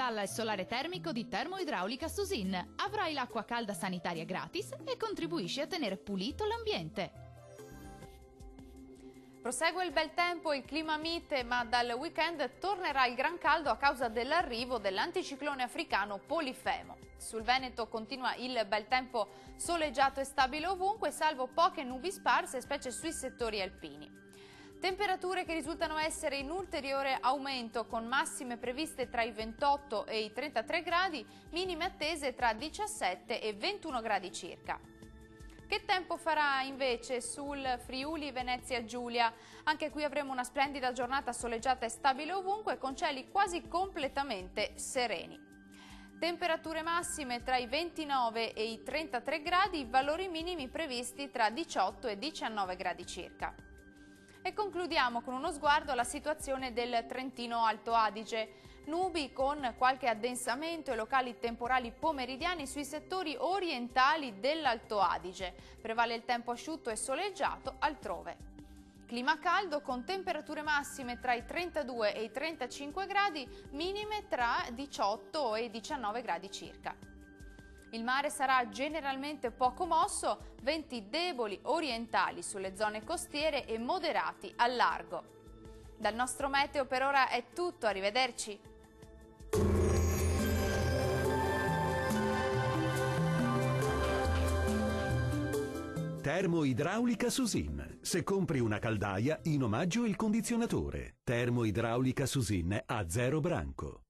Installa il solare termico di Termoidraulica Susin. Avrai l'acqua calda sanitaria gratis e contribuisci a tenere pulito l'ambiente. Prosegue il bel tempo, il clima mite, ma dal weekend tornerà il gran caldo a causa dell'arrivo dell'anticiclone africano Polifemo. Sul Veneto continua il bel tempo soleggiato e stabile ovunque, salvo poche nubi sparse, specie sui settori alpini. Temperature che risultano essere in ulteriore aumento, con massime previste tra i 28 e i 33 gradi, minime attese tra 17 e 21 gradi circa. Che tempo farà invece sul Friuli Venezia Giulia? Anche qui avremo una splendida giornata soleggiata e stabile ovunque, con cieli quasi completamente sereni. Temperature massime tra i 29 e i 33 gradi, valori minimi previsti tra 18 e 19 gradi circa. E concludiamo con uno sguardo alla situazione del Trentino Alto Adige. Nubi con qualche addensamento e locali temporali pomeridiani sui settori orientali dell'Alto Adige. Prevale il tempo asciutto e soleggiato altrove. Clima caldo con temperature massime tra i 32 e i 35 gradi, minime tra 18 e 19 gradi circa. Il mare sarà generalmente poco mosso, venti deboli orientali sulle zone costiere e moderati al largo. Dal nostro meteo per ora è tutto, arrivederci. Termoidraulica Susin. Se compri una caldaia, in omaggio il condizionatore. Termoidraulica Susin a zero branco.